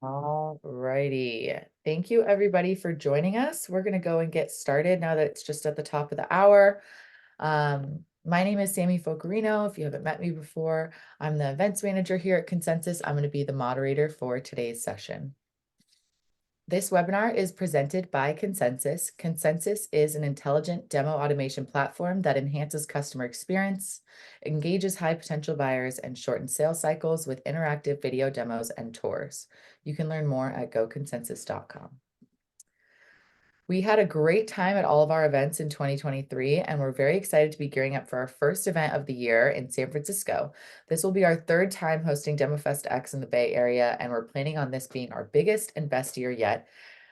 All righty. Thank you, everybody, for joining us. We're going to go and get started now that it's just at the top of the hour. My name is Sammy Focarino. If you haven't met me before, I'm the events manager here at Consensus. I'm going to be the moderator for today's session. This webinar is presented by Consensus. Consensus is an intelligent demo automation platform that enhances customer experience, engages high potential buyers, and shortens sales cycles with interactive video demos and tours. You can learn more at goconsensus.com. We had a great time at all of our events in 2023, and we're very excited to be gearing up for our first event of the year in San Francisco. This will be our third time hosting DemoFest X in the Bay Area, and we're planning on this being our biggest and best year yet.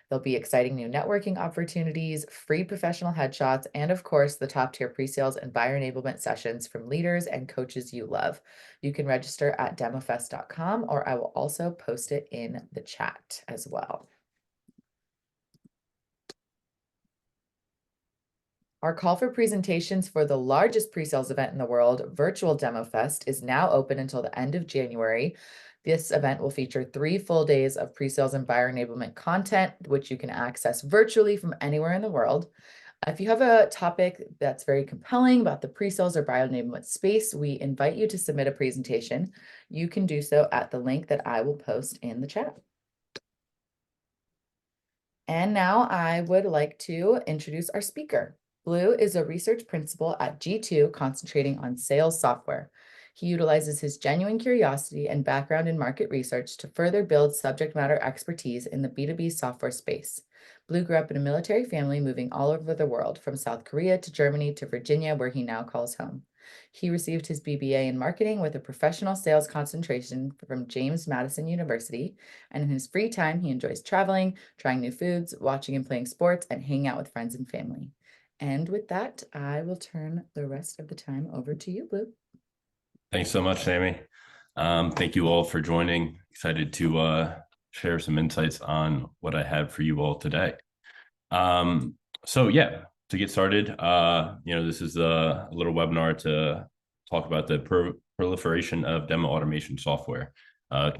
There'll be exciting new networking opportunities, free professional headshots, and of course, the top tier pre-sales and buyer enablement sessions from leaders and coaches you love. You can register at demofest.com, or I will also post it in the chat as well. Our call for presentations for the largest pre-sales event in the world, Virtual DemoFest, is now open until the end of January. This event will feature 3 full days of pre-sales and buyer enablement content, which you can access virtually from anywhere in the world. If you have a topic that's very compelling about the pre-sales or buyer enablement space, we invite you to submit a presentation. You can do so at the link that I will post in the chat. And now I would like to introduce our speaker. Blue is a research principal at G2 concentrating on sales software. He utilizes his genuine curiosity and background in market research to further build subject matter expertise in the B2B software space. Blue grew up in a military family moving all over the world, from South Korea to Germany to Virginia, where he now calls home. He received his BBA in marketing with a professional sales concentration from James Madison University, and in his free time, he enjoys traveling, trying new foods, watching and playing sports, and hanging out with friends and family. And with that, I will turn the rest of the time over to you, Blue. Thanks so much, Sammy. Thank you all for joining. Excited to share some insights on what I have for you all today. So yeah, to get started, this is a little webinar to talk about the proliferation of demo automation software. I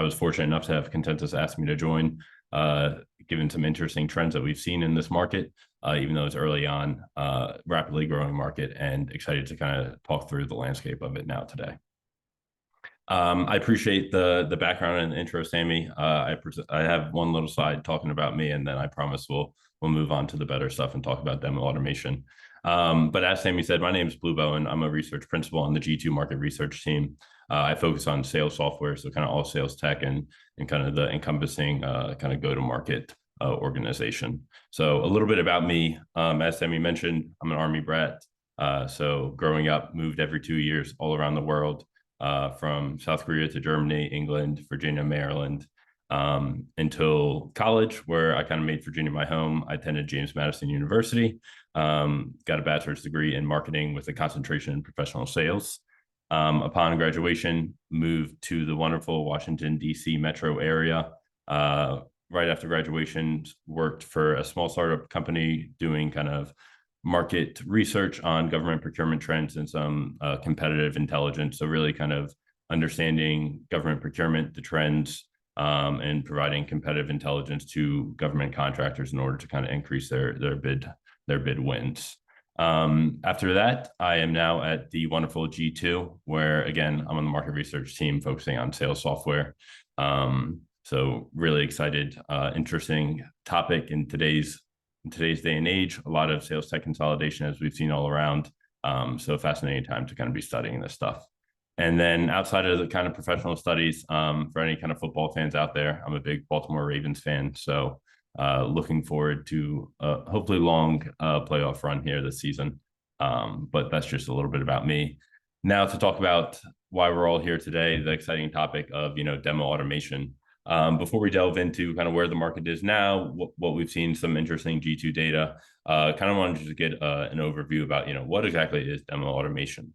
was fortunate enough to have Consensus ask me to join, given some interesting trends that we've seen in this market, even though it's early on, rapidly growing market, and excited to kind of talk through the landscape of it now today. I appreciate the background and the intro, Sammy. I have one little slide talking about me, and then I promise we'll move on to the better stuff and talk about demo automation. But as Sammy said, my name is Blue Bowen. I'm a research principal on the G2 market research team. I focus on sales software, so kind of all sales tech and kind of the encompassing kind of go-to-market organization. So a little bit about me. As Sammy mentioned, I'm an Army brat. So growing up, moved every 2 years all around the world, from South Korea to Germany, England, Virginia, Maryland, until college, where I kind of made Virginia my home. I attended James Madison University, got a bachelor's degree in marketing with a concentration in professional sales. Upon graduation, moved to the wonderful Washington, D.C. metro area. Right after graduation, worked for a small startup company doing kind of market research on government procurement trends and some competitive intelligence. So really kind of understanding government procurement, the trends, and providing competitive intelligence to government contractors in order to kind of increase their bid wins. After that, I am now at the wonderful G2, where again, I'm on the market research team focusing on sales software. So really excited, interesting topic in today's day and age. A lot of sales tech consolidation, as we've seen all around. So fascinating time to kind of be studying this stuff. And then outside of the kind of professional studies, for any kind of football fans out there, I'm a big Baltimore Ravens fan. So looking forward to hopefully long playoff run here this season. But that's just a little bit about me. Now to talk about why we're all here today, the exciting topic of demo automation. Before we delve into kind of where the market is now, what we've seen, some interesting G2 data, kind of wanted to get an overview about what exactly is demo automation.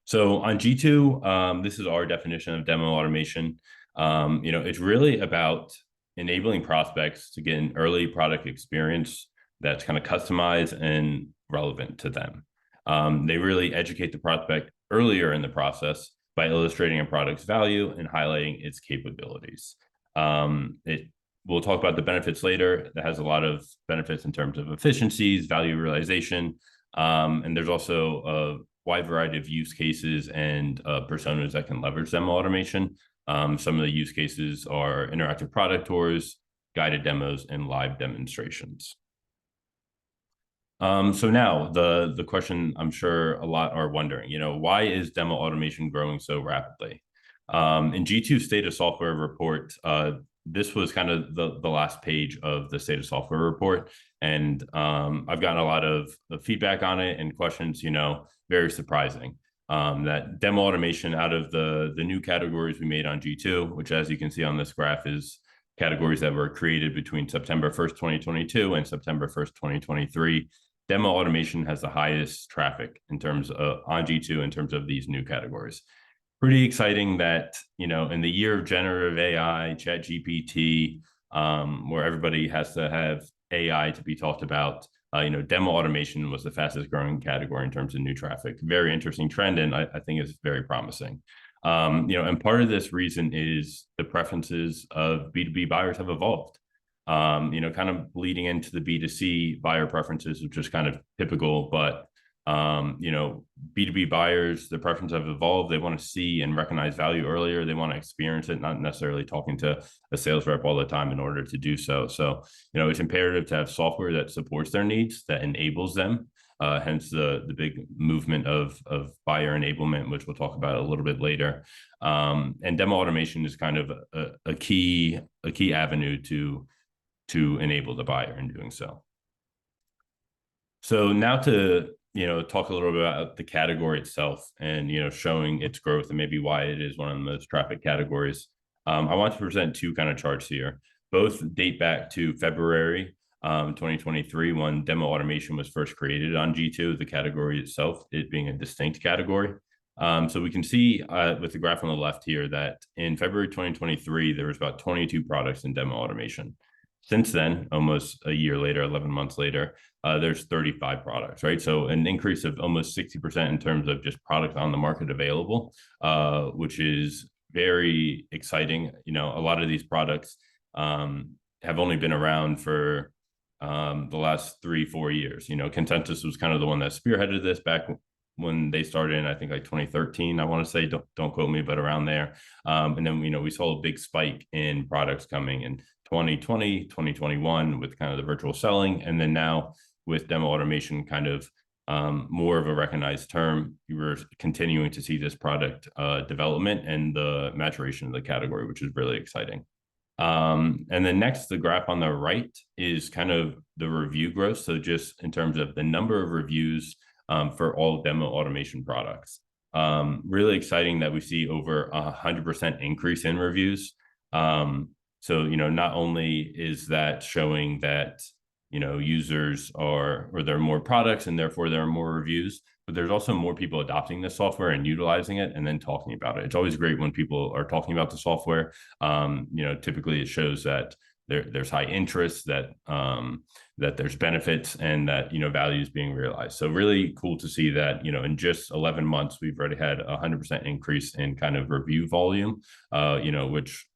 So on G2, this is our definition of demo automation. It's really about enabling prospects to get an early product experience that's kind of customized and relevant to them. They really educate the prospect earlier in the process by illustrating a product's value and highlighting its capabilities. We'll talk about the benefits later. That has a lot of benefits in terms of efficiencies, value realization, and there's also a wide variety of use cases and personas that can leverage demo automation. Some of the use cases are interactive product tours, guided demos, and live demonstrations. So now the question I'm sure a lot are wondering, why is demo automation growing so rapidly? In G2 State of Software report, this was kind of the last page of the State of Software report. And I've gotten a lot of feedback on it and questions, very surprising. That demo automation out of the new categories we made on G2, which as you can see on this graph is categories that were created between September 1st, 2022 and September 1st, 2023. Demo automation has the highest traffic in terms of on G2 in terms of these new categories. Pretty exciting that, in the year of generative AI, chat GPT, where everybody has to have AI to be talked about, demo automation was the fastest growing category in terms of new traffic. Very interesting trend, and I think it's very promising. And part of this reason is the preferences of B2B buyers have evolved. Kind of bleeding into the B2C buyer preferences, which is kind of typical, but B2B buyers, their preferences have evolved. They want to see and recognize value earlier. They want to experience it, not necessarily talking to a sales rep all the time in order to do so. So, it's imperative to have software that supports their needs, that enables them. Hence the big movement of buyer enablement, which we'll talk about a little bit later. And demo automation is kind of a key avenue to enable the buyer in doing so. So now to talk a little bit about the category itself and showing its growth and maybe why it is one of the most traffic categories. I want to present two kind of charts here. Both date back to February 2023 when demo automation was first created on G2, the category itself, it being a distinct category. So we can see with the graph on the left here that in February 2023, there was about 22 products in demo automation. Since then, almost a year later, 11 months later, there's 35 products, right? So an increase of almost 60% in terms of just products on the market available, which is very exciting. A lot of these products have only been around for the last 3-4 years. Consensus was kind of the one that spearheaded this back when they started in, I think, like 2013, I want to say, don't quote me, but around there. And then, we saw a big spike in products coming in 2020, 2021 with kind of the virtual selling. And then now with demo automation kind of more of a recognized term, you were continuing to see this product development and the maturation of the category, which is really exciting. And then next, the graph on the right is kind of the review growth. So just in terms of the number of reviews for all demo automation products. Really exciting that we see over 100% increase in reviews. So, not only is that showing that, users or there are more products and therefore there are more reviews, but there's also more people adopting this software and utilizing it and then talking about it. It's always great when people are talking about the software. Typically it shows that there's high interest, that there's benefits and that, value is being realized. So really cool to see that, in just 11 months, we've already had 100% increase in kind of review volume, which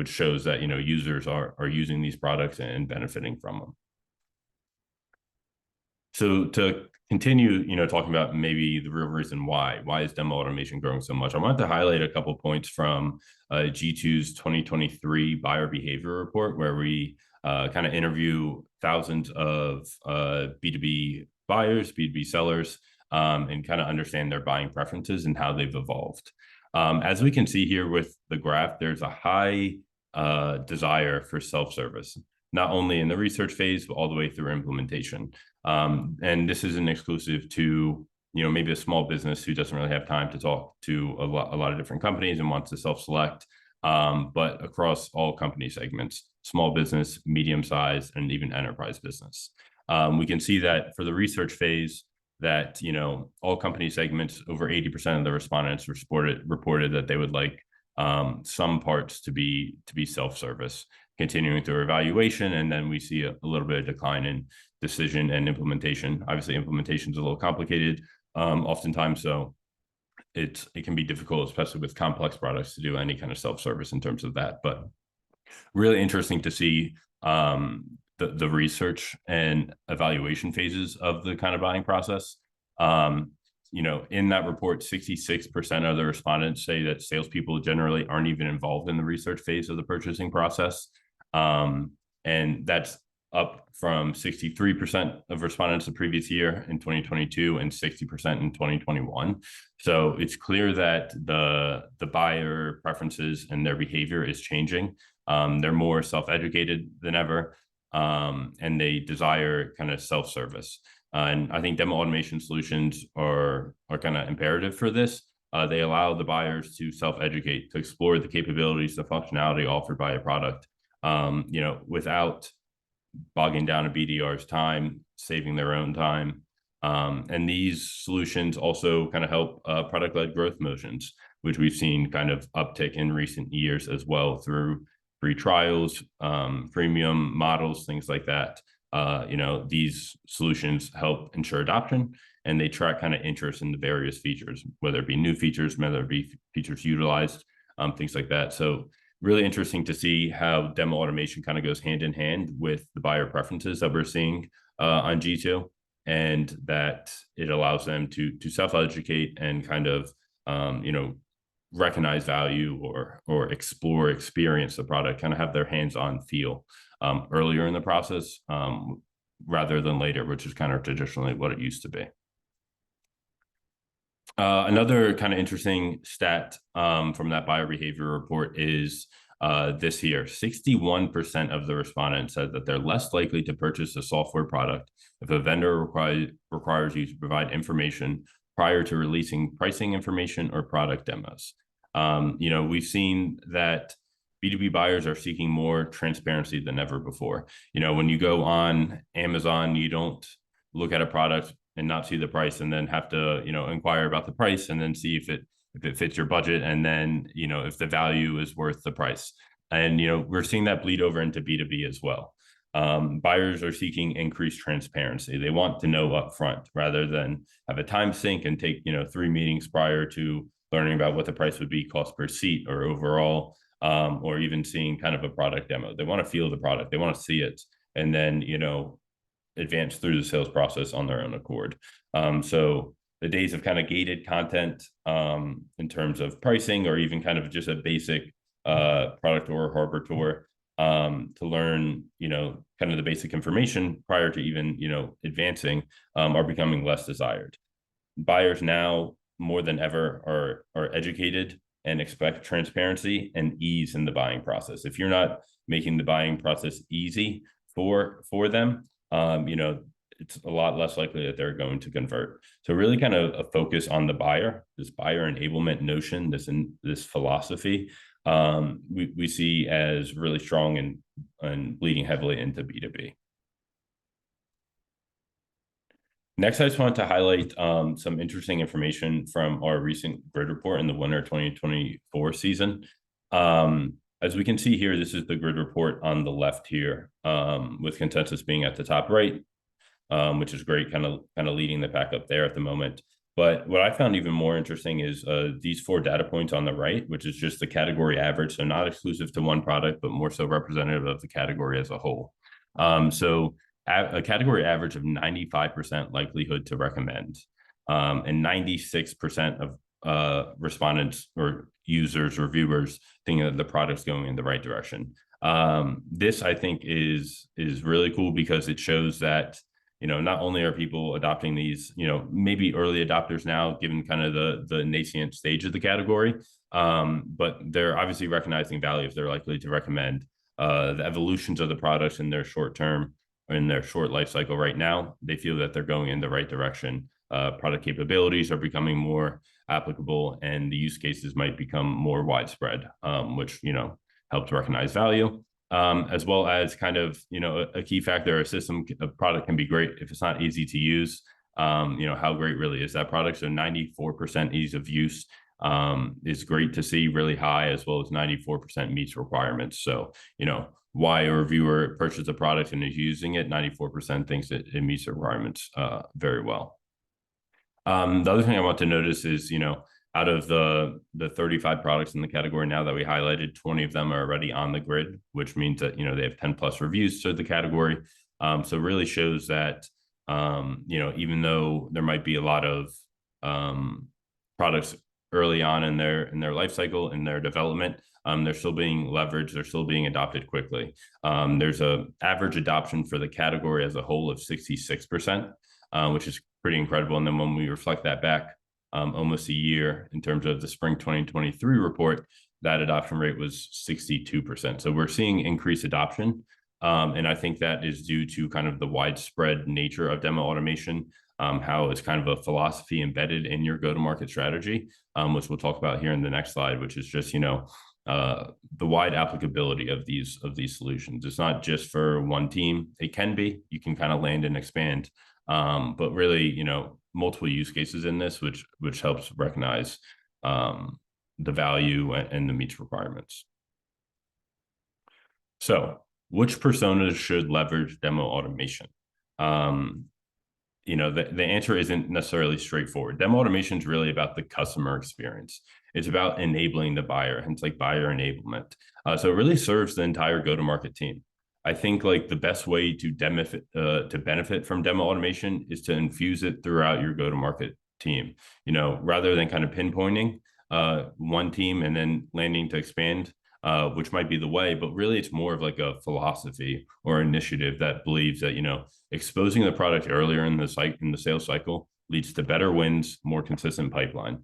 shows that, users are using these products and benefiting from them. So to continue, talking about maybe the real reason why is demo automation growing so much, I wanted to highlight a couple of points from G2's 2023 buyer behavior report, where we kind of interview thousands of B2B buyers, B2B sellers, and kind of understand their buying preferences and how they've evolved. As we can see here with the graph, there's a high desire for self-service, not only in the research phase, but all the way through implementation. And this isn't exclusive to, maybe a small business who doesn't really have time to talk to a lot of different companies and wants to self-select, but across all company segments, small business, medium size, and even enterprise business. We can see that for the research phase, that all company segments, over 80% of the respondents reported that they would like some parts to be self-service, continuing through evaluation. And then we see a little bit of decline in decision and implementation. Obviously, implementation is a little complicated oftentimes, so it can be difficult, especially with complex products, to do any kind of self-service in terms of that. But really interesting to see the research and evaluation phases of the kind of buying process. In that report, 66% of the respondents say that salespeople generally aren't even involved in the research phase of the purchasing process. And that's up from 63% of respondents the previous year in 2022 and 60% in 2021. So it's clear that the buyer preferences and their behavior is changing. They're more self-educated than ever, and they desire kind of self-service. And I think demo automation solutions are kind of imperative for this. They allow the buyers to self-educate, to explore the capabilities, the functionality offered by a product, without bogging down a BDR's time, saving their own time. And these solutions also kind of help product-led growth motions, which we've seen kind of uptick in recent years as well through free trials, premium models, things like that. These solutions help ensure adoption, and they track kind of interest in the various features, whether it be new features, whether it be features utilized, things like that. So really interesting to see how demo automation kind of goes hand in hand with the buyer preferences that we're seeing on G2, and that it allows them to self-educate and kind of, recognize value or explore, experience the product, kind of have their hands-on feel earlier in the process rather than later, which is kind of traditionally what it used to be. Another kind of interesting stat from that buyer behavior report is this here. 61% of the respondents said that they're less likely to purchase a software product if a vendor requires you to provide information prior to releasing pricing information or product demos. We've seen that B2B buyers are seeking more transparency than ever before. When you go on Amazon, you don't look at a product and not see the price and then have to, inquire about the price and then see if it fits your budget, and then, if the value is worth the price. And, we're seeing that bleed over into B2B as well. Buyers are seeking increased transparency. They want to know upfront rather than have a time sink and take, 3 meetings prior to learning about what the price would be, cost per seat or overall, or even seeing kind of a product demo. They want to feel the product. They want to see it, and then, advance through the sales process on their own accord. So the days of kind of gated content in terms of pricing, or even kind of just a basic product or harbor tour to learn, kind of the basic information prior to even, advancing, are becoming less desired. Buyers now more than ever are educated and expect transparency and ease in the buying process. If you're not making the buying process easy for them, it's a lot less likely that they're going to convert. So really kind of a focus on the buyer, this buyer enablement notion, this philosophy, we see as really strong and bleeding heavily into B2B. Next, I just wanted to highlight some interesting information from our recent grid report in the winter 2024 season. As we can see here, this is the grid report on the left here, with consensus being at the top right, which is great, kind of leading the pack up there at the moment. But what I found even more interesting is these 4 data points on the right, which is just the category average, so not exclusive to one product, but more so representative of the category as a whole. So a category average of 95% likelihood to recommend, and 96% of respondents or users or viewers thinking that the product's going in the right direction. This, I think, is really cool because it shows that, not only are people adopting these, maybe early adopters now, given kind of the nascent stage of the category, but they're obviously recognizing value if they're likely to recommend the evolutions of the products in their short term, in their short life cycle right now, they feel that they're going in the right direction. Product capabilities are becoming more applicable, and the use cases might become more widespread, which helps recognize value. As well as kind of a key factor, a product can be great if it's not easy to use. How great really is that product? So 94% ease of use is great to see, really high, as well as 94% meets requirements. So why a reviewer purchased a product and is using it, 94% thinks it meets the requirements very well. The other thing I want to notice is, out of the 35 products in the category now that we highlighted, 20 of them are already on the grid, which means that, they have 10 plus reviews to the category. So it really shows that, even though there might be a lot of products early on in their life cycle, in their development, they're still being leveraged, they're still being adopted quickly. There's a average adoption for the category as a whole of 66%, which is pretty incredible. And then when we reflect that back almost a year in terms of the spring 2023 report, that adoption rate was 62%. So we're seeing increased adoption. And I think that is due to kind of the widespread nature of demo automation, how it's kind of a philosophy embedded in your go-to-market strategy, which we'll talk about here in the next slide, which is just, the wide applicability of these solutions. It's not just for one team. It can be, you can kind of land and expand, but really, multiple use cases in this, which helps recognize the value and the meets requirements. So which personas should leverage demo automation? The answer isn't necessarily straightforward. Demo automation is really about the customer experience. It's about enabling the buyer, hence like buyer enablement. So it really serves the entire go-to-market team. I think like the best way to benefit from demo automation is to infuse it throughout your go-to-market team. Rather than kind of pinpointing one team and then landing to expand, which might be the way, but really it's more of like a philosophy or initiative that believes that, exposing the product earlier in the sales cycle leads to better wins, more consistent pipeline.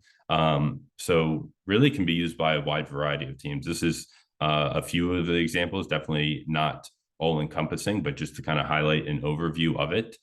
So really can be used by a wide variety of teams. This is a few of the examples, definitely not all encompassing, but just to kind of highlight an overview of it.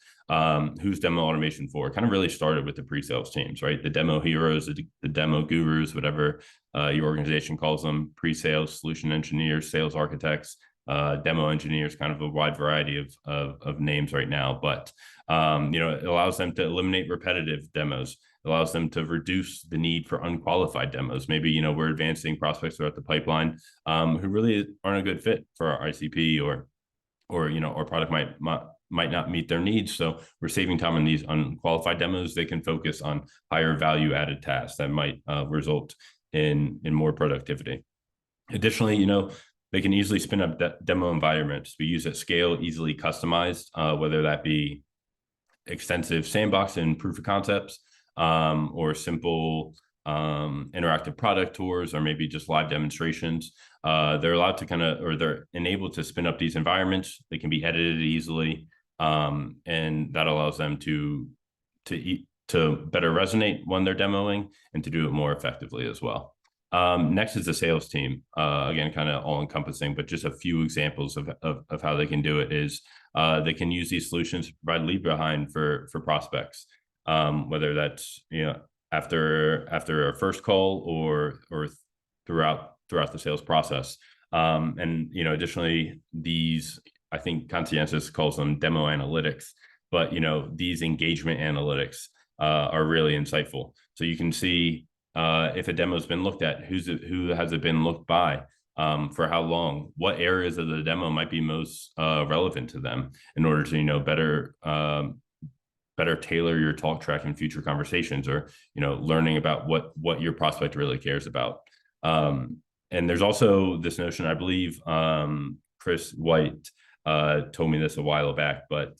Who's demo automation for? Kind of really started with the pre-sales teams, right? The demo heroes, the demo gurus, whatever your organization calls them, pre-sales, solution engineers, sales architects, demo engineers, kind of a wide variety of names right now. But it allows them to eliminate repetitive demos. It allows them to reduce the need for unqualified demos. Maybe we're advancing prospects throughout the pipeline who really aren't a good fit for our ICP, or our product might not meet their needs. So we're saving time on these unqualified demos. They can focus on higher value added tasks that might result in more productivity. Additionally, they can easily spin up demo environments we use at scale, easily customized, whether that be extensive sandbox and proof of concepts, or simple interactive product tours, or maybe just live demonstrations. They're allowed to they're enabled to spin up these environments. They can be edited easily, and that allows them to better resonate when they're demoing and to do it more effectively as well. Next is the sales team. Again, kind of all encompassing, but just a few examples of how they can do it is they can use these solutions to provide lead behind for prospects, whether that's after a first call or throughout the sales process. And additionally, these, I think Conscientious calls them demo analytics, but these engagement analytics are really insightful. So you can see if a demo has been looked at, who has it been looked by, for how long, what areas of the demo might be most relevant to them, in order to better tailor your talk track in future conversations, or learning about what your prospect really cares about. And there's also this notion, I believe Chris White told me this a while back, but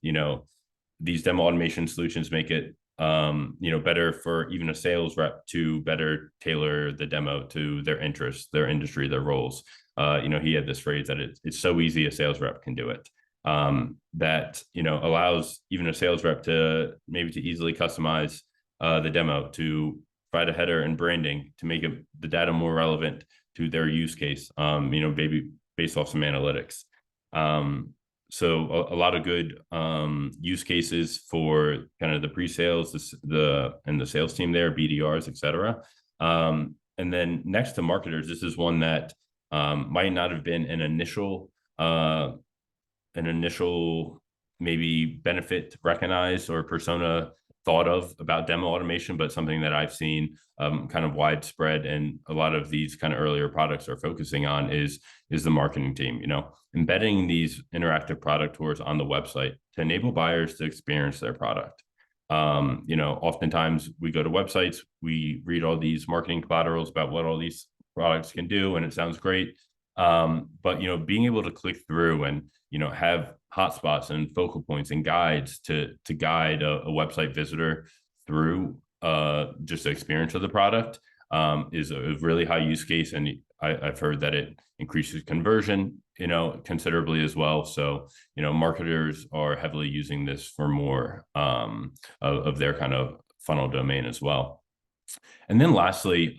these demo automation solutions make it better for even a sales rep to better tailor the demo to their interests, their industry, their roles. He had this phrase that it's so easy a sales rep can do it. That allows even a sales rep to easily customize the demo, to provide a header and branding to make the data more relevant to their use case, maybe based off some analytics. so a lot of good use cases for kind of the pre-sales, the sales team there, BDRs, et cetera. And then next to marketers, this is one that might not have been an initial maybe benefit recognized or persona thought of about demo automation, but something that I've seen kind of widespread, and a lot of these kind of earlier products are focusing on is the marketing team. Embedding these interactive product tours on the website to enable buyers to experience their product. Oftentimes we go to websites, we read all these marketing collaterals about what all these products can do, and it sounds great. But being able to click through and have hotspots and focal points and guides to guide a website visitor through just the experience of the product is a really high use case, and I've heard that it increases conversion considerably as well. So marketers are heavily using this for more of their kind of funnel domain as well. And then lastly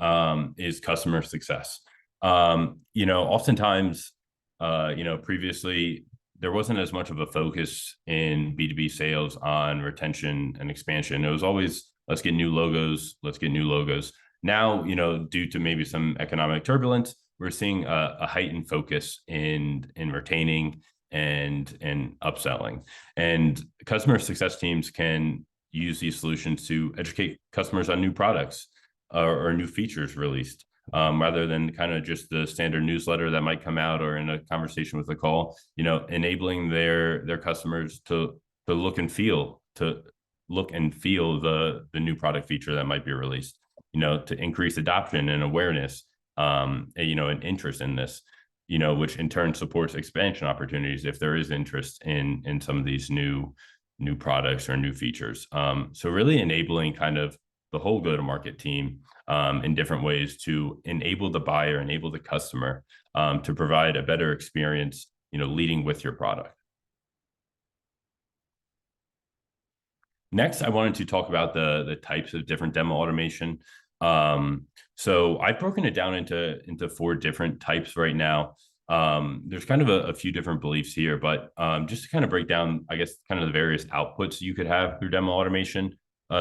is customer success. Oftentimes, previously there wasn't as much of a focus in B2B sales on retention and expansion. It was always, let's get new logos, let's get new logos. Now, due to maybe some economic turbulence, we're seeing a heightened focus in retaining and upselling. And customer success teams can use these solutions to educate customers on new products or new features released. Rather than kind of just the standard newsletter that might come out or in a conversation with a call, enabling their customers to look and feel the new product feature that might be released, to increase adoption and awareness, and interest in this, which in turn supports expansion opportunities if there is interest in some of these new products or new features. So really enabling kind of the whole go-to-market team in different ways to enable the buyer, enable the customer to provide a better experience, leading with your product. Next, I wanted to talk about the types of different demo automation. So I've broken it down into 4 different types right now. There's kind of a few different beliefs here, but just to kind of break down, I guess, kind of the various outputs you could have through demo automation.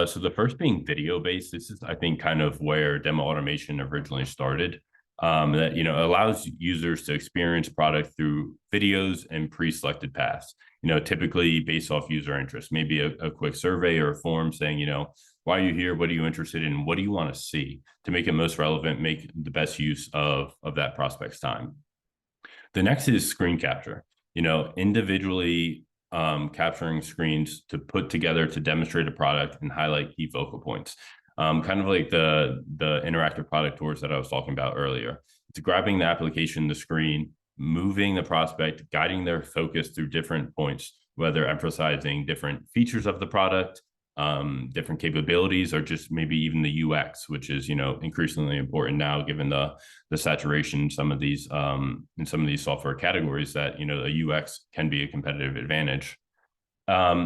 So the first being video based. This is, I think, kind of where demo automation originally started. That allows users to experience product through videos and pre-selected paths. Typically based off user interest. Maybe a quick survey or a form saying, why are you here? What are you interested in? What do you want to see to make it most relevant? Make the best use of that prospect's time. The next is screen capture. Individually capturing screens to put together to demonstrate a product and highlight key focal points. Kind of like the interactive product tours that I was talking about earlier. It's grabbing the application, the screen, moving the prospect, guiding their focus through different points, whether emphasizing different features of the product, different capabilities, or just maybe even the UX, which is increasingly important now given the saturation in some of these software categories, that a UX can be a competitive advantage.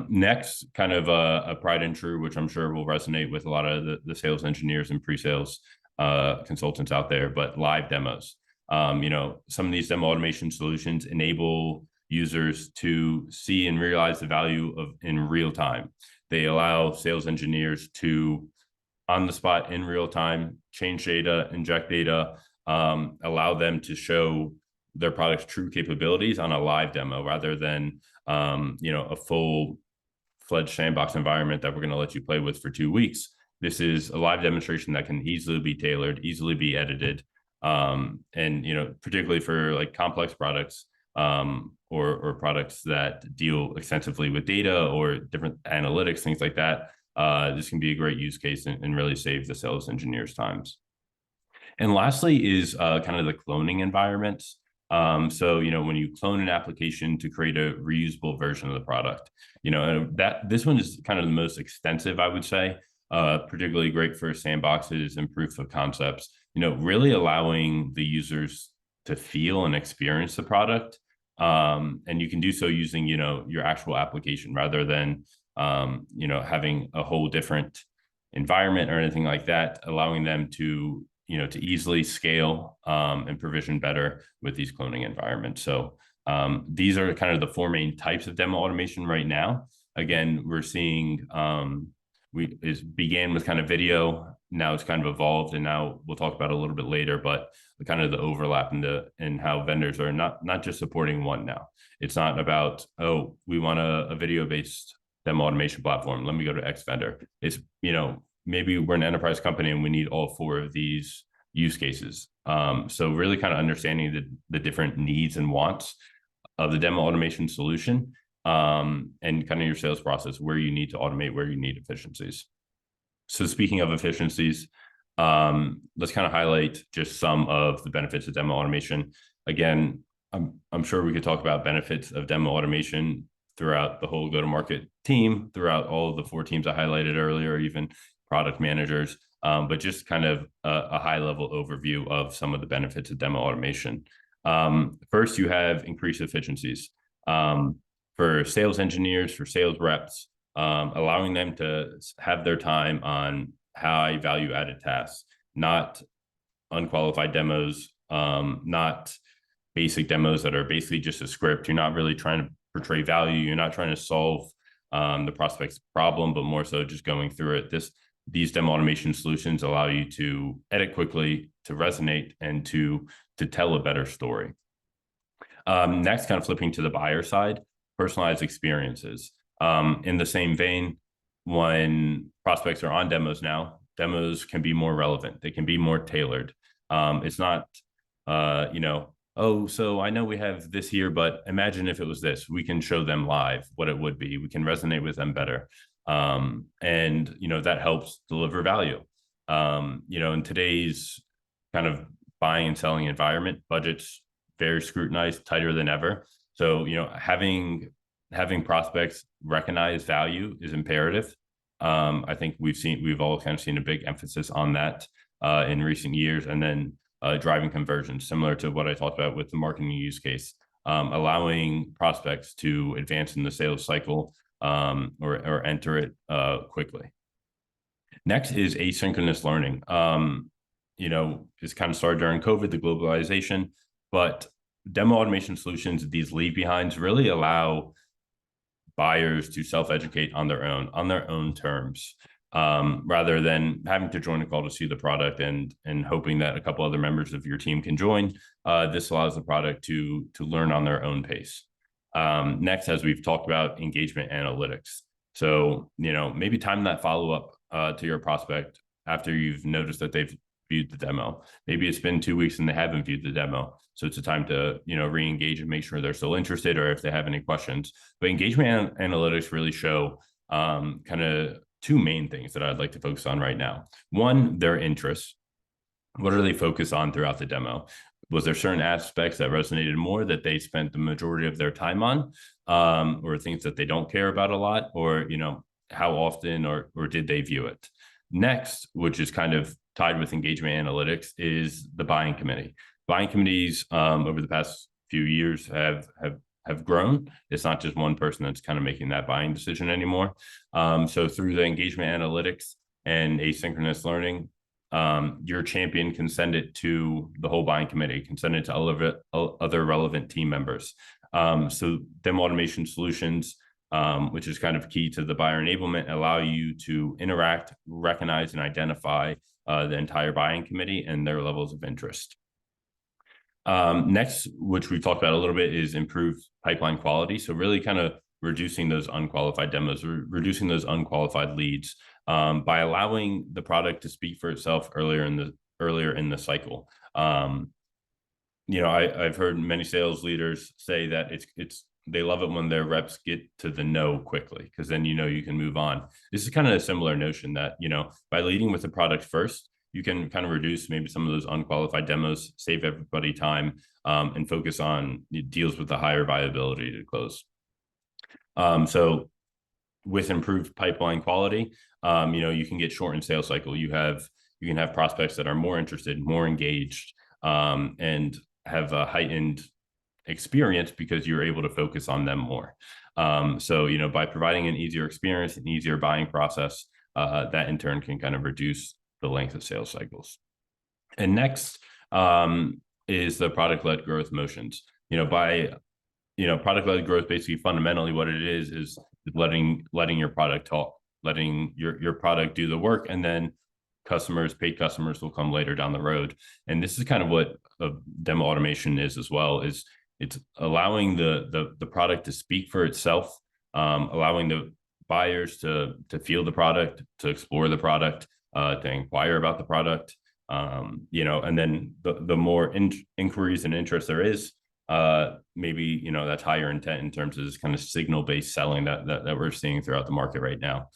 Next, kind of a tried and true, which I'm sure will resonate with a lot of the sales engineers and pre-sales consultants out there, but live demos. Some of these demo automation solutions enable users to see and realize the value of in real time. They allow sales engineers to, on the spot, in real time, change data, inject data, allow them to show their product's true capabilities on a live demo rather than a full-fledged sandbox environment that we're going to let you play with for 2 weeks. This is a live demonstration that can easily be tailored, easily be edited, and particularly for like complex products or products that deal extensively with data or different analytics, things like that. This can be a great use case and really save the sales engineers' times. And lastly is kind of the cloning environments. So, when you clone an application to create a reusable version of the product, that this one is kind of the most extensive, I would say, particularly great for sandboxes and proof of concepts, really allowing the users to feel and experience the product. And you can do so using, your actual application rather than, having a whole different environment or anything like that, allowing them to easily scale and provision better with these cloning environments. So These are kind of the four main types of demo automation right now. Again, we're seeing began with kind of video. Now it's kind of evolved, and now we'll talk about it a little bit later. But the kind of the overlap and how vendors are not just supporting one now. It's not about, oh, we want a video based demo automation platform. Let me go to X vendor. It's, maybe we're an enterprise company and we need all four of these use cases. So really kind of understanding the different needs and wants of the demo automation solution, and kind of your sales process, where you need to automate, where you need efficiencies. So speaking of efficiencies, let's kind of highlight just some of the benefits of demo automation. Again, I'm sure we could talk about benefits of demo automation throughout the whole go-to-market team, throughout all of the four teams I highlighted earlier, even product managers, but just kind of a high-level overview of some of the benefits of demo automation. First, you have increased efficiencies for sales engineers, for sales reps, allowing them to have their time on high value-added tasks, not unqualified demos, not basic demos that are basically just a script. You're not really trying to portray value. You're not trying to solve the prospect's problem, but more so just going through it. These demo automation solutions allow you to edit quickly, to resonate, and to tell a better story. Next, kind of flipping to the buyer side, personalized experiences. In the same vein, when prospects are on demos now, demos can be more relevant. They can be more tailored. It's not, oh, so I know we have this here, but imagine if it was this. We can show them live what it would be. We can resonate with them better. And, that helps deliver value. In today's kind of buying and selling environment, budgets very scrutinized, tighter than ever. So, having prospects recognize value is imperative. I think we've all kind of seen a big emphasis on that in recent years, and then driving conversion, similar to what I talked about with the marketing use case, allowing prospects to advance in the sales cycle or enter it quickly. Next is asynchronous learning. It's kind of started during COVID, the globalization, but demo automation solutions, these leave behinds, really allow buyers to self-educate on their own terms, rather than having to join a call to see the product and hoping that a couple other members of your team can join. This allows the product to learn on their own pace. Next, as we've talked about, engagement analytics. So, maybe time that follow-up to your prospect after you've noticed that they've viewed the demo. Maybe it's been 2 weeks and they haven't viewed the demo. So it's a time to, re-engage and make sure they're still interested, or if they have any questions. But engagement analytics really show kind of two main things that I'd like to focus on right now. One, their interests. What are they focused on throughout the demo? Was there certain aspects that resonated more that they spent the majority of their time on, or things that they don't care about a lot, or, how often or did they view it? Next, which is kind of tied with engagement analytics, is the buying committee. Buying committees over the past few years have grown. It's not just one person that's kind of making that buying decision anymore. So through the engagement analytics and asynchronous learning, your champion can send it to the whole buying committee, can send it to other relevant team members. So demo automation solutions, which is kind of key to the buyer enablement, allow you to interact, recognize, and identify the entire buying committee and their levels of interest. Next, which we've talked about a little bit, is improved pipeline quality. So really kind of reducing those unqualified demos, reducing those unqualified leads, by allowing the product to speak for itself earlier in the cycle. I've heard many sales leaders say that they love it when their reps get to the no quickly, because then you can move on. This is kind of a similar notion that by leading with the product first, you can kind of reduce maybe some of those unqualified demos, save everybody time, and focus on deals with the higher viability to close. So with improved pipeline quality, you can get shortened sales cycle. You can have prospects that are more interested, more engaged, and have a heightened experience because you're able to focus on them more. So by providing an easier experience, an easier buying process, that in turn can kind of reduce the length of sales cycles. And next is the product-led growth motions. By product-led growth, basically fundamentally what it is letting your product talk, letting your product do the work, and then paid customers will come later down the road. And this is kind of what demo automation is as well, is it's allowing the product to speak for itself, allowing the buyers to feel the product, to explore the product, to inquire about the product. And then the more inquiries and interest there is, maybe that's higher intent in terms of this kind of signal-based selling that we're seeing throughout the market right now.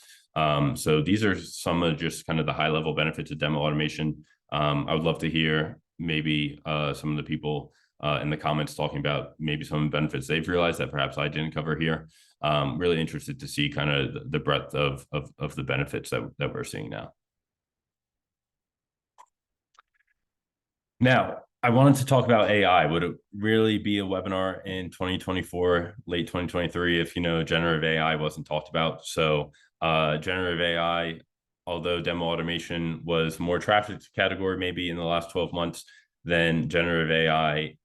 So these are some of just kind of the high-level benefits of demo automation. I would love to hear maybe some of the people in the comments talking about maybe some of the benefits they've realized that perhaps I didn't cover here. Really interested to see kind of the breadth of the benefits that we're seeing now. Now, I wanted to talk about AI. Would it really be a webinar in 2024, late 2023, if generative AI wasn't talked about? So generative AI, although demo automation was more trafficked category maybe in the last 12 months, then generative AI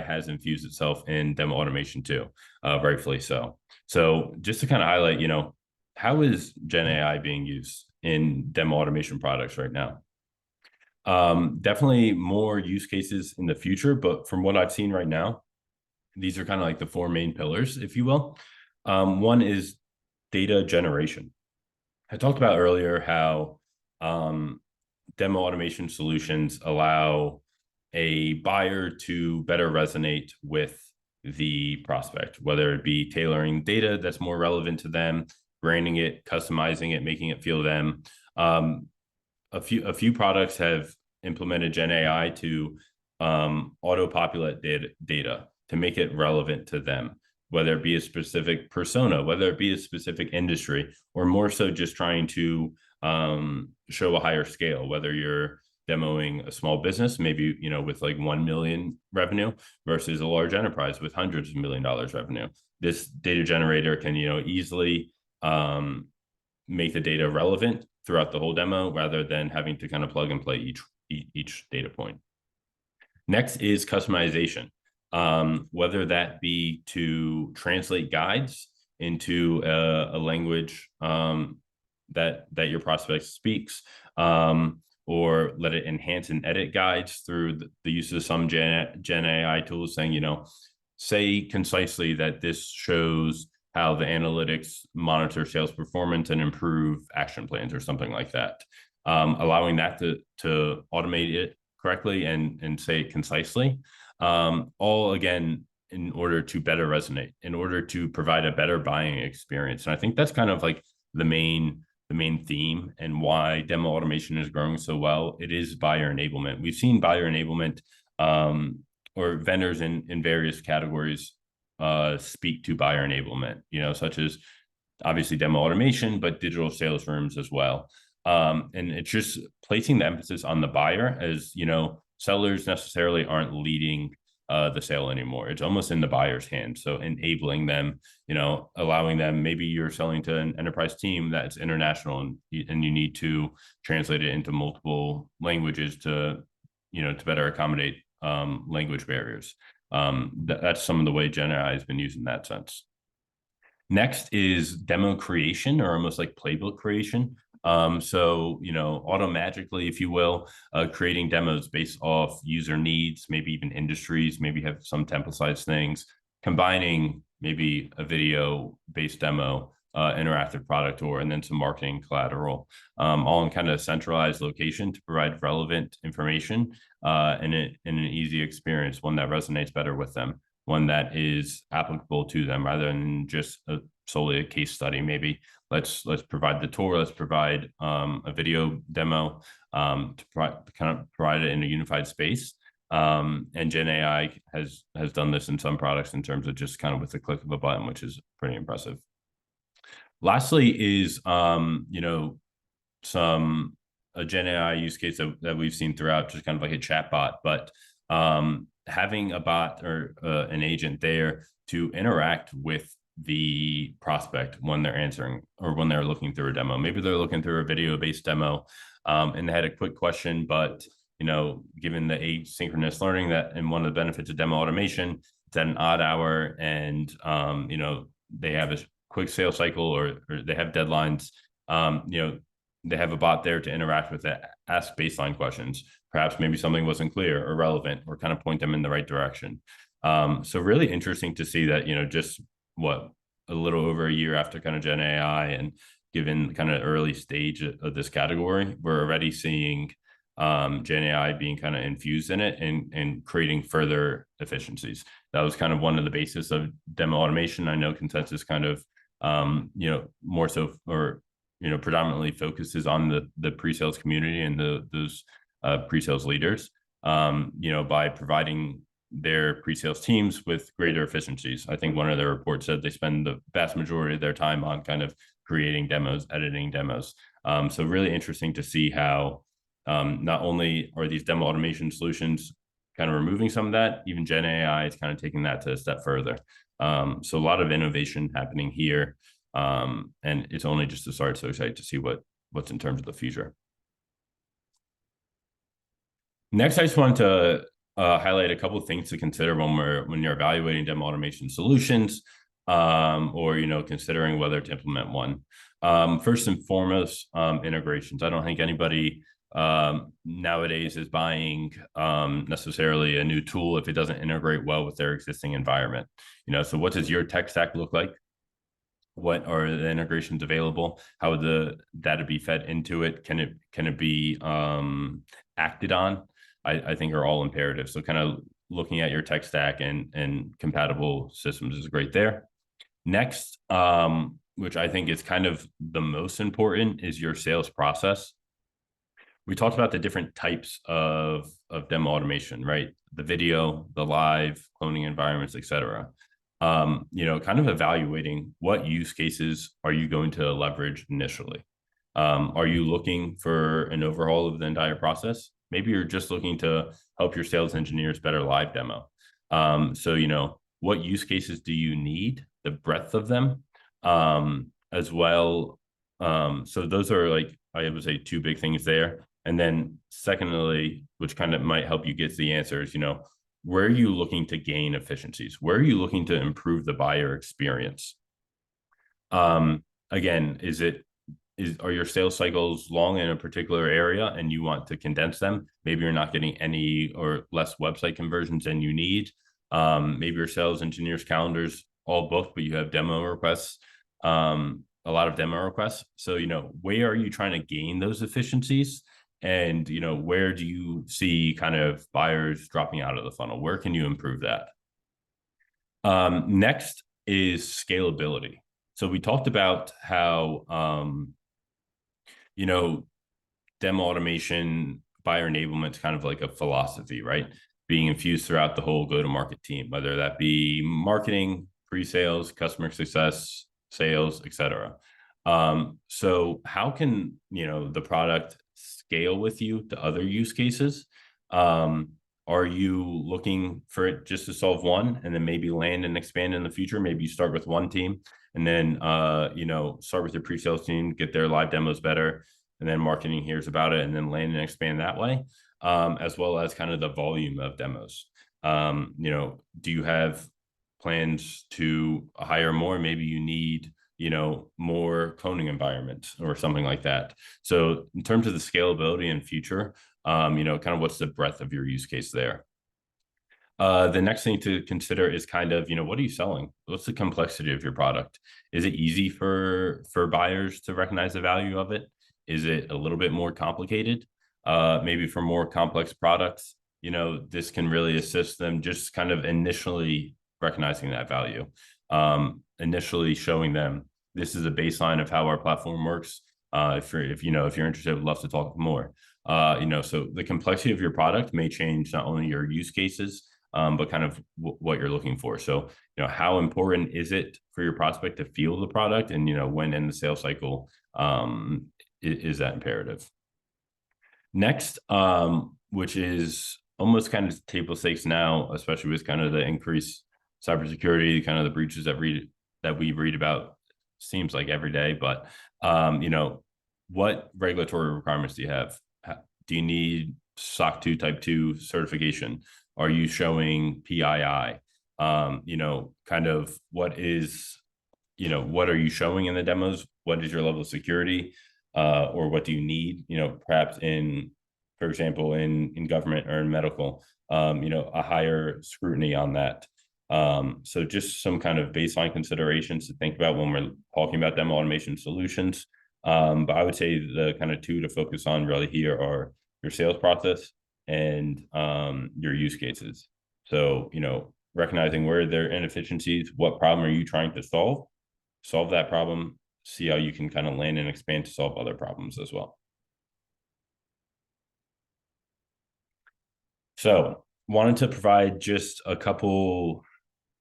has infused itself in demo automation too, rightfully so. So just to kind of highlight, how is Gen AI being used in demo automation products right now? Definitely more use cases in the future, but from what I've seen right now, these are kind of like the four main pillars, if you will. One is data generation. I talked about earlier how demo automation solutions allow a buyer to better resonate with the prospect, whether it be tailoring data that's more relevant to them, branding it, customizing it, making it feel them. A few products have implemented Gen AI to auto-populate data to make it relevant to them, whether it be a specific persona, whether it be a specific industry, or more so just trying to show a higher scale, whether you're demoing a small business, maybe, with like 1 million revenue versus a large enterprise with hundreds of $1 million revenue. This data generator can, easily make the data relevant throughout the whole demo rather than having to kind of plug and play each data point. Next is customization, whether that be to translate guides into a language that your prospect speaks, or let it enhance and edit guides through the use of some Gen AI tools, saying, say concisely that this shows how the analytics monitor sales performance and improve action plans or something like that. Allowing that to automate it correctly and say it concisely, all again in order to better resonate, in order to provide a better buying experience. And I think that's kind of like the main theme and why demo automation is growing so well. It is buyer enablement. We've seen buyer enablement or vendors in various categories speak to buyer enablement, such as obviously demo automation, but digital sales rooms as well. And it's just placing the emphasis on the buyer, as sellers necessarily aren't leading the sale anymore. It's almost in the buyer's hands. So enabling them, allowing them, maybe you're selling to an enterprise team that's international and you need to translate it into multiple languages to better accommodate language barriers. That's some of the way Gen AI has been used in that sense. Next is demo creation, or almost like playbook creation. So, automagically, if you will, creating demos based off user needs, maybe even industries, maybe have some template size things, combining maybe a video based demo, interactive product tour, and then some marketing collateral, all in kind of a centralized location to provide relevant information and an easy experience, one that resonates better with them, one that is applicable to them rather than just solely a case study. Maybe let's provide the tour, let's provide a video demo to provide it in a unified space. And Gen AI has done this in some products in terms of just kind of with the click of a button, which is pretty impressive. Lastly is some a Gen AI use case that we've seen throughout, just kind of like a chat bot, but having a bot or an agent there to interact with the prospect when they're answering or when they're looking through a demo. Maybe they're looking through a video-based demo and they had a quick question, but given the asynchronous learning that and one of the benefits of demo automation, it's at an odd hour, and they have a quick sales cycle, or they have deadlines. They have a bot there to interact with it, ask baseline questions. Perhaps maybe something wasn't clear or relevant, or kind of point them in the right direction. So really interesting to see that, just what, a little over a year after kind of Gen AI, and given kind of early stage of this category, we're already seeing Gen AI being kind of infused in it, and creating further efficiencies. That was kind of one of the basis of demo automation. I know Consensus kind of, more so, or predominantly focuses on the pre-sales community and those pre-sales leaders, by providing their pre-sales teams with greater efficiencies. I think one of their reports said they spend the vast majority of their time on kind of creating demos, editing demos. So really interesting to see how not only are these demo automation solutions kind of removing some of that, even Gen AI is kind of taking that to a step further. So a lot of innovation happening here, and it's only just the start. So excited to see what's in terms of the future. Next, I just wanted to highlight a couple of things to consider when you're evaluating demo automation solutions, or considering whether to implement one. First and foremost, integrations. I don't think anybody nowadays is buying necessarily a new tool if it doesn't integrate well with their existing environment. So what does your tech stack look like? What are the integrations available? How would the data be fed into it? Can it be acted on? I think are all imperative. So kind of looking at your tech stack and compatible systems is great there. Next, which I think is kind of the most important, is your sales process. We talked about the different types of demo automation, right? The video, the live, cloning environments, etc. Kind of evaluating what use cases are you going to leverage initially. Are you looking for an overhaul of the entire process? Maybe you're just looking to help your sales engineers better live demo. So, what use cases do you need? The breadth of them, as well. So those are, like, I would say, two big things there. And then secondly, which kind of might help you get to the answers, where are you looking to gain efficiencies? Where are you looking to improve the buyer experience? Again, are your sales cycles long in a particular area and you want to condense them? Maybe you're not getting any or less website conversions than you need. Maybe your sales engineers' calendars all booked, but you have demo requests, a lot of demo requests. So, where are you trying to gain those efficiencies? And, where do you see kind of buyers dropping out of the funnel? Where can you improve that? Next is scalability. So we talked about how, demo automation, buyer enablement is kind of like a philosophy, right? Being infused throughout the whole go-to-market team, whether that be marketing, pre-sales, customer success, sales, etc. So how can, the product scale with you to other use cases? Are you looking for it just to solve one and then maybe land and expand in the future? Maybe you start with one team and then, start with your pre-sales team, get their live demos better, and then marketing hears about it and then land and expand that way, as well as kind of the volume of demos. Do you have plans to hire more? Maybe you need, more cloning environments or something like that. So in terms of the scalability and future, kind of what's the breadth of your use case there? The next thing to consider is kind of, what are you selling? What's the complexity of your product? Is it easy for buyers to recognize the value of it? Is it a little bit more complicated? Maybe for more complex products, this can really assist them just kind of initially recognizing that value, initially showing them this is a baseline of how our platform works. If you're interested, I'd love to talk more. So the complexity of your product may change not only your use cases, but kind of what you're looking for. So, how important is it for your prospect to feel the product, and when in the sales cycle is that imperative? Next, which is almost kind of table stakes now, especially with kind of the increased cybersecurity, kind of the breaches that we read about, seems like every day. But what regulatory requirements do you have? Do you need SOC 2 Type 2 certification? Are you showing PII? kind of what are you showing in the demos? What is your level of security, or what do you need? Perhaps for example, in government or in medical, a higher scrutiny on that. So just some kind of baseline considerations to think about when we're talking about demo automation solutions. But I would say the kind of two to focus on really here are your sales process and your use cases. So, recognizing where there are inefficiencies, what problem are you trying to solve that problem, see how you can kind of land and expand to solve other problems as well. So wanted to provide just a couple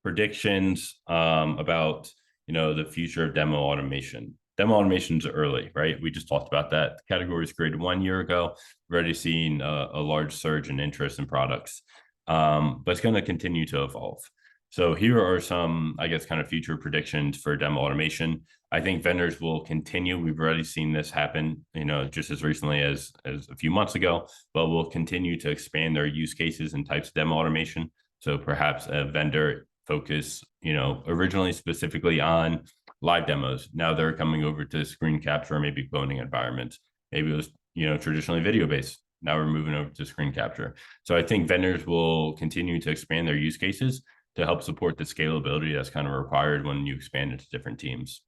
predictions about the future of demo automation. Demo automation's early, right? We just talked about that. The category was created 1 year ago. We're already seeing a large surge in interest in products, but it's going to continue to evolve. So here are some, I guess, kind of future predictions for demo automation. I think vendors will continue. We've already seen this happen, just as recently as a few months ago, but will continue to expand their use cases and types of demo automation. So perhaps a vendor focus, originally specifically on live demos. Now they're coming over to screen capture, maybe cloning environments. Maybe it was, traditionally video based. Now we're moving over to screen capture. So I think vendors will continue to expand their use cases to help support the scalability that's kind of required when you expand into different teams.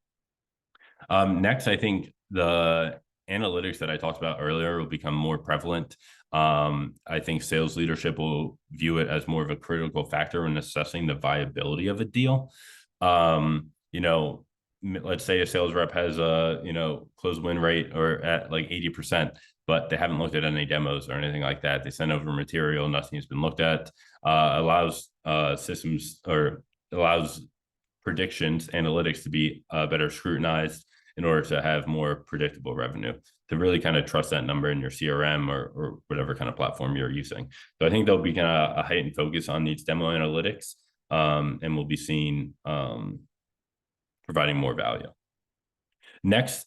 Next, I think the analytics that I talked about earlier will become more prevalent. I think sales leadership will view it as more of a critical factor in assessing the viability of a deal. Let's say a sales rep has a close win rate or at like 80%, but they haven't looked at any demos or anything like that. They send over material, nothing has been looked at. Allows systems or allows predictions analytics to be better scrutinized in order to have more predictable revenue, to really kind of trust that number in your CRM or whatever kind of platform you're using. So I think there'll be kind of a heightened focus on these demo analytics, and we'll be seeing providing more value. Next,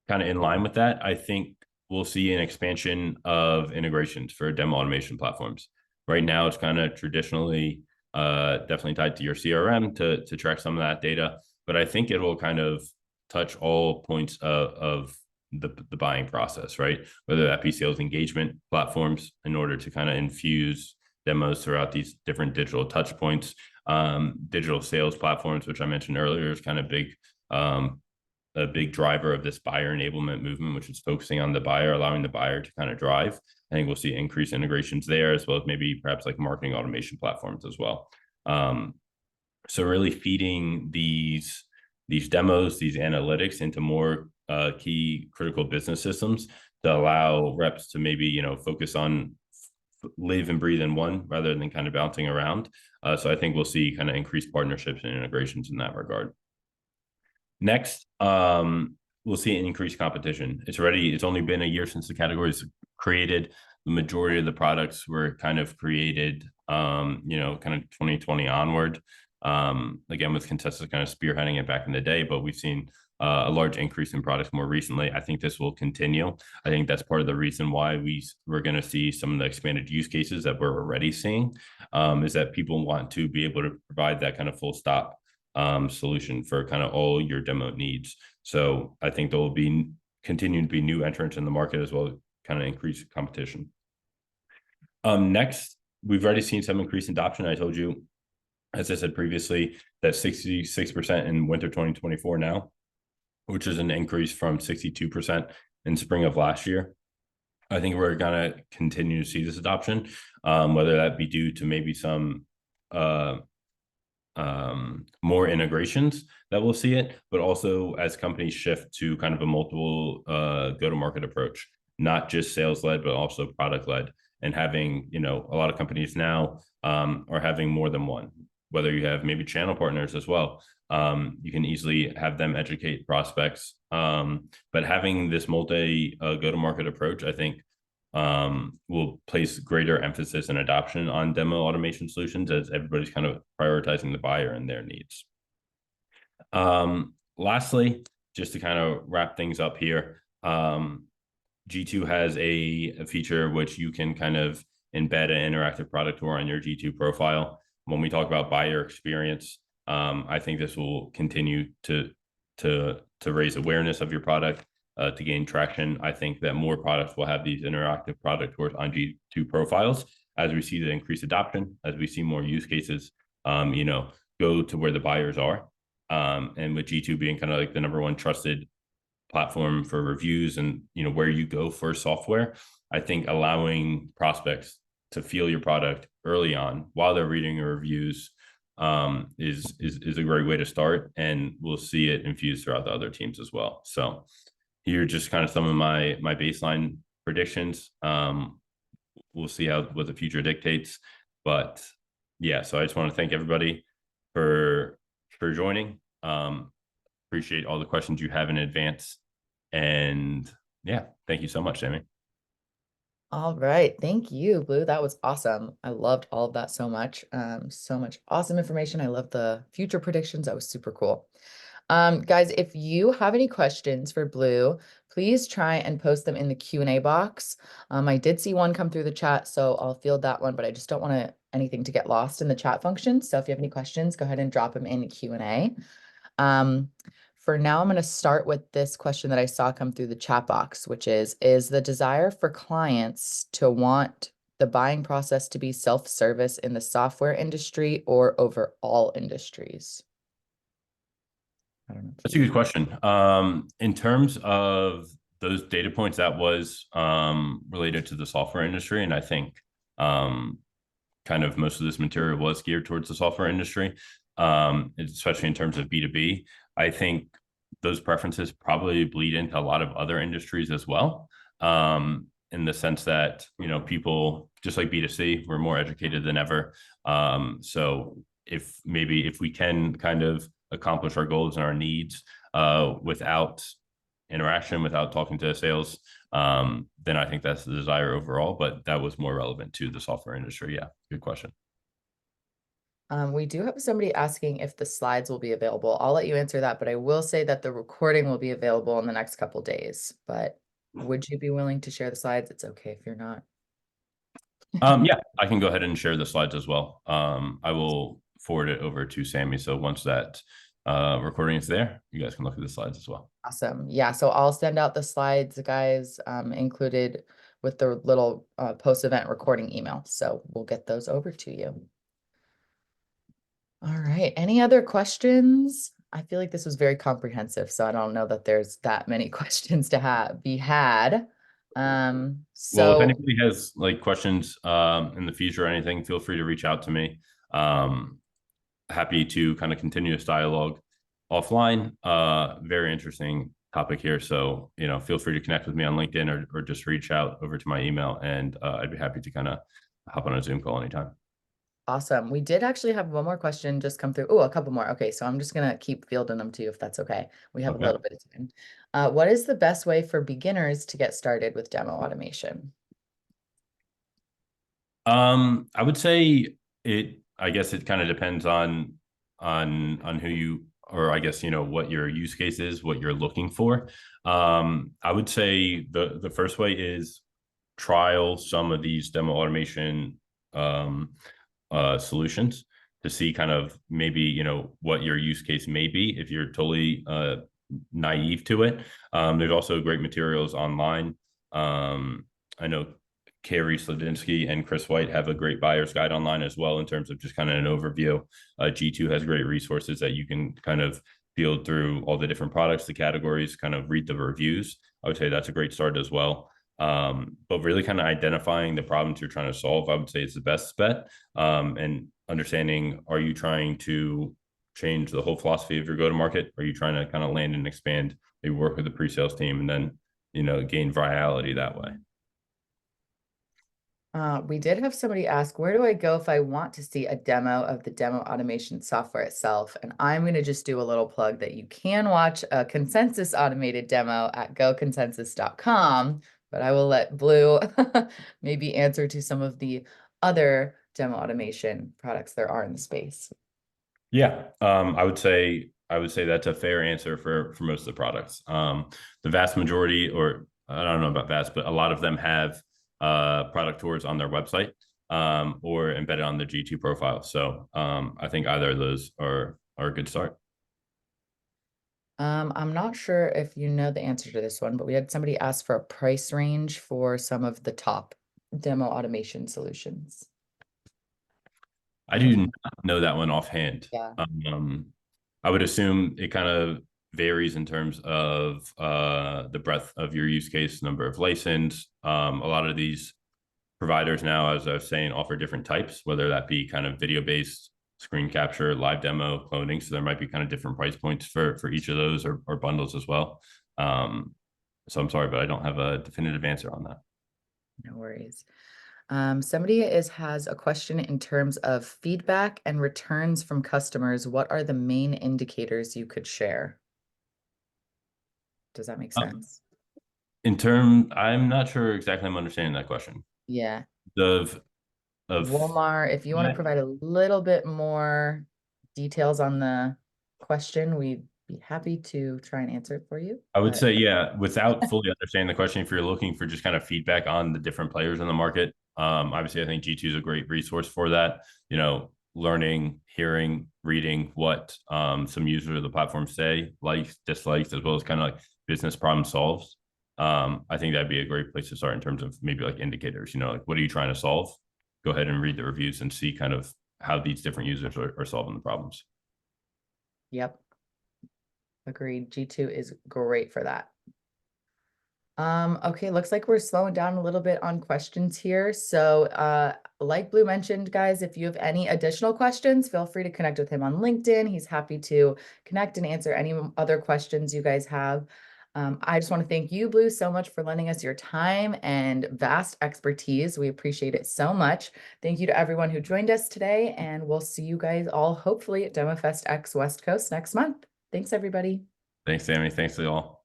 kind of in line with that, I think we'll see an expansion of integrations for demo automation platforms. Right now, it's kind of traditionally definitely tied to your CRM to track some of that data, but I think it will kind of touch all points of the buying process, right? Whether that be sales engagement platforms in order to kind of infuse demos throughout these different digital touch points, digital sales platforms, which I mentioned earlier, is kind of a big driver of this buyer enablement movement, which is focusing on the buyer, allowing the buyer to kind of drive. I think we'll see increased integrations there, as well as maybe perhaps like marketing automation platforms as well. So really feeding these demos, these analytics into more key critical business systems to allow reps to maybe, focus on live and breathe in one rather than kind of bouncing around. So I think we'll see kind of increased partnerships and integrations in that regard. Next, we'll see an increased competition. It's only been a year since the category is created. The majority of the products were kind of created, kind of 2020 onward. Again, with Contessa kind of spearheading it back in the day, but we've seen a large increase in products more recently. I think this will continue. I think that's part of the reason why we're going to see some of the expanded use cases that we're already seeing, is that people want to be able to provide that kind of full stop solution for kind of all your demo needs. So I think there will be continuing to be new entrants in the market as well, kind of increase competition. Next, we've already seen some increased adoption. I told you, as I said previously, that 66% in winter 2024 now, which is an increase from 62% in spring of last year. I think we're going to continue to see this adoption, whether that be due to maybe some more integrations that we'll see it, but also as companies shift to kind of a multiple go-to-market approach, not just sales led, but also product led, and having, a lot of companies now are having more than one, whether you have maybe channel partners as well. You can easily have them educate prospects, but having this multi go-to-market approach, I think, will place greater emphasis and adoption on demo automation solutions as everybody's kind of prioritizing the buyer and their needs. Lastly, just to kind of wrap things up here, G2 has a feature which you can kind of embed an interactive product tour on your G2 profile. when we talk about buyer experience, I think this will continue to raise awareness of your product, to gain traction. I think that more products will have these interactive product tours on G2 profiles as we see the increased adoption, as we see more use cases, go to where the buyers are. And with G2 being kind of like the number one trusted platform for reviews and where you go for software, I think allowing prospects to feel your product early on while they're reading your reviews is a great way to start, and we'll see it infused throughout the other teams as well. So here are just kind of some of my baseline predictions. We'll see what the future dictates, but yeah. So I just want to thank everybody for joining. Appreciate all the questions you have in advance, and yeah, thank you so much, Sammy. All right. Thank you, Blue. That was awesome. I loved all of that so much. So much awesome information. I love the future predictions. That was super cool. Guys, if you have any questions for Blue, please try and post them in the Q&A box. I did see one come through the chat, so I'll field that one, but I just don't want anything to get lost in the chat function. So if you have any questions, go ahead and drop them in the Q&A. For now, I'm going to start with this question that I saw come through the chat box, which is the desire for clients to want the buying process to be self-service in the software industry or over all industries? I don't know. That's a good question. In terms of those data points, that was related to the software industry, and I think kind of most of this material was geared towards the software industry, especially in terms of B2B. I think those preferences probably bleed into a lot of other industries as well, in the sense that, people, just like B2C, we're more educated than ever. So if we can kind of accomplish our goals and our needs without interaction, without talking to sales, then I think that's the desire overall. But that was more relevant to the software industry. Yeah, good question. We do have somebody asking if the slides will be available. I'll let you answer that, but I will say that the recording will be available in the next couple days. But would you be willing to share the slides? It's okay if you're not. Yeah, I can go ahead and share the slides as well. I will forward it over to Sammy. So once that recording is there, you guys can look at the slides as well. Awesome. Yeah, so I'll send out the slides, guys, included with the little post-event recording email. So we'll get those over to you. All right. Any other questions? I feel like this was very comprehensive, so I don't know that there's that many questions to be had. Well, if anybody has like questions in the future or anything, feel free to reach out to me. Happy to kind of continue this dialogue offline. Very interesting topic here. So, feel free to connect with me on LinkedIn or just reach out over to my email, and I'd be happy to kind of hop on a Zoom call anytime. Awesome. We did actually have one more question just come through. Oh, a couple more. Okay, so I'm just going to keep fielding them to you if that's okay. We have a little bit of time. What is the best way for beginners to get started with demo automation? I would say I guess it kind of depends on who you, or I guess, what your use case is, what you're looking for. I would say the first way is trial some of these demo automation solutions to see kind of maybe, what your use case may be if you're totally naive to it. There's also great materials online. I know Carrie Sladinsky and Chris White have a great buyer's guide online as well, in terms of just kind of an overview. G2 has great resources that you can kind of field through all the different products, the categories, kind of read the reviews. I would say that's a great start as well. But really kind of identifying the problems you're trying to solve, I would say is the best bet. And understanding, are you trying to change the whole philosophy of your go-to-market? Are you trying to kind of land and expand, maybe work with the pre-sales team and then, gain virality that way? We did have somebody ask, where do I go if I want to see a demo of the demo automation software itself? And I'm going to just do a little plug that you can watch a Consensus automated demo at goconsensus.com, but I will let Blue maybe answer to some of the other demo automation products there are in the space. Yeah, I would say that's a fair answer for most of the products. The vast majority, or I don't know about vast, but a lot of them have product tours on their website. or embedded on the G2 profile. So I think either of those are a good start. I'm not sure if you know the answer to this one, but we had somebody ask for a price range for some of the top demo automation solutions. I I don't do know. not know that one offhand. Yeah. Um, I would assume it kind of varies in terms of the breadth of your use case, number of license. A lot of these providers now, as I was saying, offer different types, whether that be kind of video based, screen capture, live demo, cloning. So there might be kind of different price points for each of those or bundles as well. So I'm sorry, but I don't have a definitive answer on that. No worries. Somebody has a question in terms of feedback and returns from customers. What are the main indicators you could share? Does that make Uh, sense? in term, I'm not sure exactly I'm understanding that question. Yeah. Of of Wilmar, if you want to provide a little bit more details on the question, we'd be happy to try and answer it for you. I would But say, yeah, without fully understanding the question, if you're looking for just kind of feedback on the different players in the market, obviously I think G2 is a great resource for that. Learning, hearing, reading what some users of the platform say, likes, dislikes, as well as kind of like business problem solves. I think that'd be a great place to start in terms of maybe like indicators, like what are you trying to solve? Go ahead and read the reviews and see kind of how these different users are solving the problems. yep, agreed. G2 is great for that. Okay, looks like we're slowing down a little bit on questions here. So, like Blue mentioned, guys, if you have any additional questions, feel free to connect with him on LinkedIn. He's happy to connect and answer any other questions you guys have. I just want to thank you, Blue, so much for lending us your time and vast expertise. We appreciate it so much. Thank you to everyone who joined us today, and we'll see you guys all hopefully at DemoFest X West Coast next month. Thanks, everybody. Thanks, Sammy. Thanks to you all.